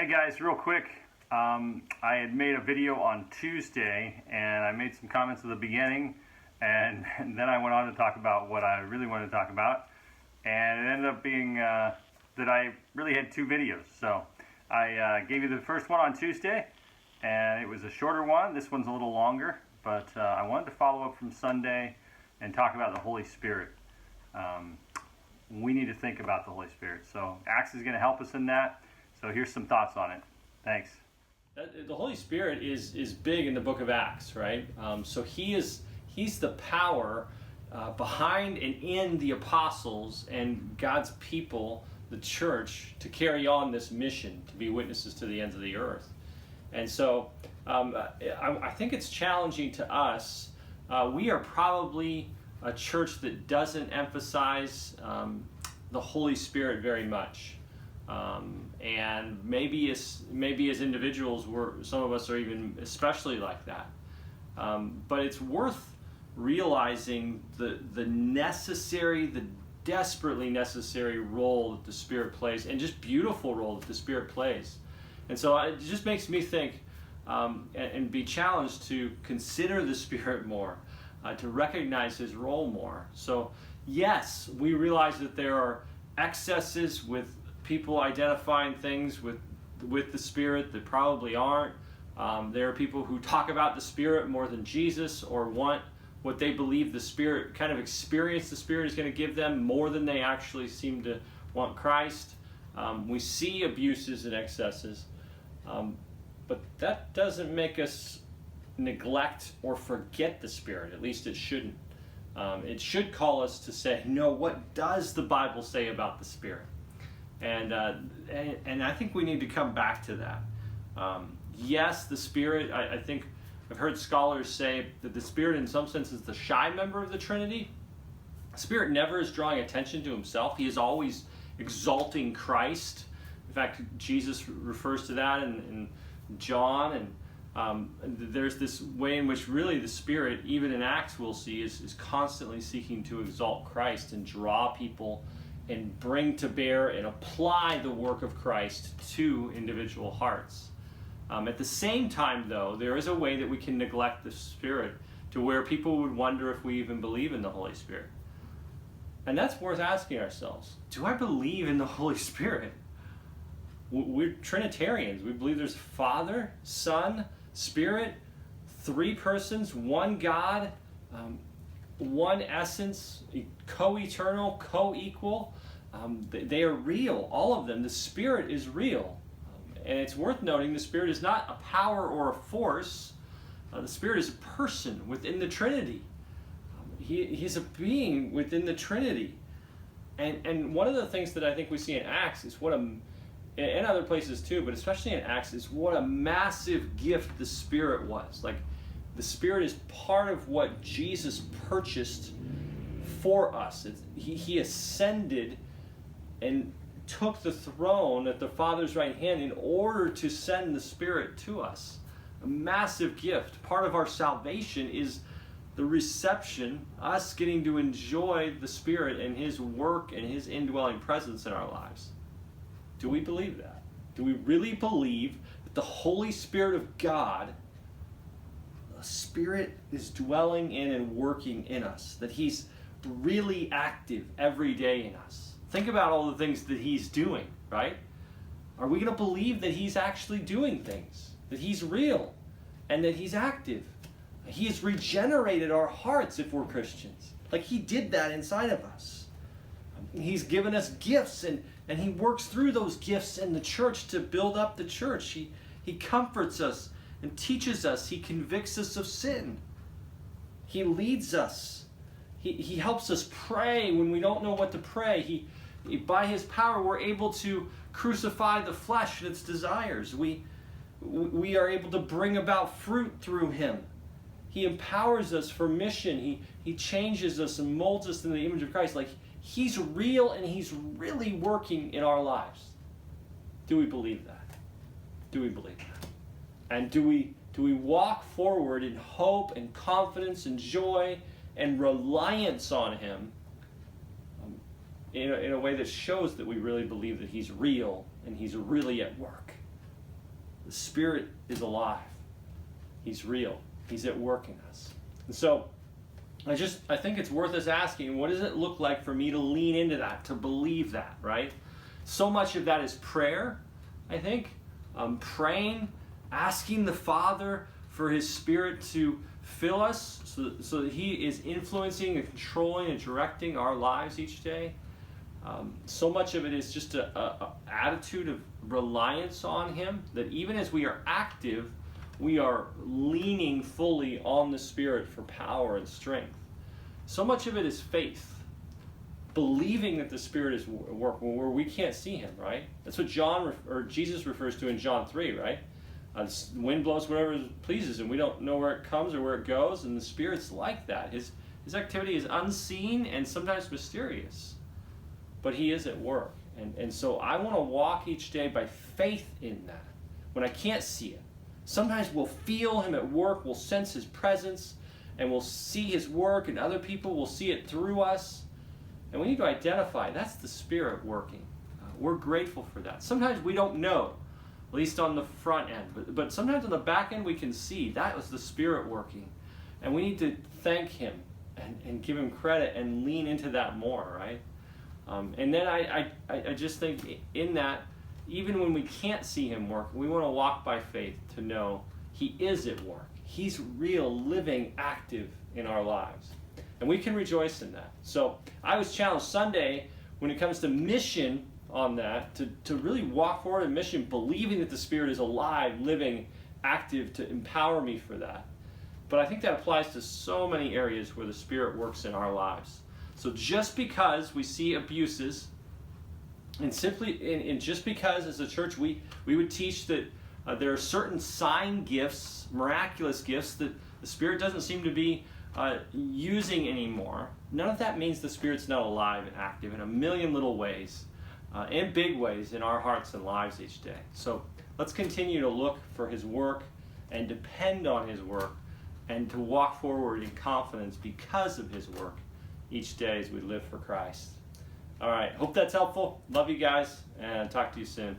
Hey guys, real quick, I had made a video on Tuesday and I made some comments at the beginning and then I went on to talk about what I really wanted to talk about, and it ended up being that I really had two videos. So I gave you the first one on Tuesday and it was a shorter one. This one's a little longer, but I wanted to follow up from Sunday and talk about the Holy Spirit. We need to think about the Holy Spirit. So Acts is going to help us in that. So here's some thoughts on it. Thanks. The Holy Spirit is big in the book of Acts, right? So he's the power behind and in the apostles and God's people, the church, to carry on this mission, to be witnesses to the ends of the earth. And so I think it's challenging to us. We are probably a church that doesn't emphasize the Holy Spirit very much. And maybe as individuals, some of us are even especially like that. But it's worth realizing the desperately necessary role that the Spirit plays, and just beautiful role that the Spirit plays. And so it just makes me think and be challenged to consider the Spirit more, to recognize His role more. So yes, we realize that there are excesses with people identifying things with the Spirit that probably aren't. There are people who talk about the Spirit more than Jesus, or want what they believe the Spirit, kind of experience the Spirit is going to give them more than they actually seem to want Christ. We see abuses and excesses, but that doesn't make us neglect or forget the Spirit. At least it shouldn't. It should call us to say, no, what does the Bible say about the Spirit? And I think we need to come back to that. Yes, the Spirit, I think I've heard scholars say that the Spirit in some sense is the shy member of the Trinity. The Spirit never is drawing attention to Himself. He is always exalting Christ. In fact, Jesus refers to that in John, and there's this way in which really the Spirit, even in Acts we'll see, is constantly seeking to exalt Christ and draw people and bring to bear and apply the work of Christ to individual hearts. At the same time, though, there is a way that we can neglect the Spirit to where people would wonder if we even believe in the Holy Spirit. And that's worth asking ourselves. Do I believe in the Holy Spirit? We're Trinitarians. We believe there's Father, Son, Spirit, three persons, one God, one essence, co-eternal, co-equal. They are real, all of them. The Spirit is real. And it's worth noting the Spirit is not a power or a force. The Spirit is a person within the Trinity. He's a being within the Trinity. And one of the things that I think we see in Acts is and other places too, but especially in Acts, is what a massive gift the Spirit was. Like, the Spirit is part of what Jesus purchased for us. He ascended and took the throne at the Father's right hand in order to send the Spirit to us. A massive gift. Part of our salvation is the reception, us getting to enjoy the Spirit and His work and His indwelling presence in our lives. Do we believe that? Do we really believe that the Holy Spirit of God, the Spirit, is dwelling in and working in us? That He's really active every day in us? Think about all the things that He's doing, right? Are we going to believe that He's actually doing things? That He's real and that He's active? He has regenerated our hearts if we're Christians. Like, He did that inside of us. He's given us gifts, and He works through those gifts in the church to build up the church. He comforts us and teaches us. He convicts us of sin. He leads us. He helps us pray when we don't know what to pray. By His power, we're able to crucify the flesh and its desires. We are able to bring about fruit through Him. He empowers us for mission. He changes us and molds us in the image of Christ. Like, He's real and He's really working in our lives. Do we believe that? Do we believe that? And do we walk forward in hope and confidence and joy and reliance on Him in a way that shows that we really believe that He's real and He's really at work? The Spirit is alive. He's real. He's at work in us. And so I think it's worth us asking, what does it look like for me to lean into that, to believe that, right? So much of that is prayer, I think. Praying, asking the Father for His Spirit to fill us so that He is influencing and controlling and directing our lives each day. So much of it is just an attitude of reliance on Him, that even as we are active, we are leaning fully on the Spirit for power and strength. So much of it is faith, believing that the Spirit is at work where we can't see Him, right? That's what Jesus refers to in John 3, right? The wind blows wherever it pleases, and we don't know where it comes or where it goes, and the Spirit's like that. His activity is unseen and sometimes mysterious, but He is at work. And so I want to walk each day by faith in that, when I can't see it. Sometimes we'll feel Him at work, we'll sense His presence, and we'll see His work, and other people will see it through us. And we need to identify that's the Spirit working. We're grateful for that. Sometimes we don't know, at least on the front end, but sometimes on the back end we can see that was the Spirit working. And we need to thank Him and give Him credit and lean into that more, right? And then I just think in that, even when we can't see Him work, we want to walk by faith to know He is at work. He's real, living, active in our lives. And we can rejoice in that. So I was challenged Sunday when it comes to mission on that, to really walk forward in mission, believing that the Spirit is alive, living, active, to empower me for that. But I think that applies to so many areas where the Spirit works in our lives. So just because we see abuses, and just because as a church we would teach that there are certain sign gifts, miraculous gifts that the Spirit doesn't seem to be using anymore, none of that means the Spirit's not alive and active in a million little ways, and big ways in our hearts and lives each day. So let's continue to look for His work and depend on His work, and to walk forward in confidence because of His work each day as we live for Christ. All right, hope that's helpful. Love you guys, and talk to you soon.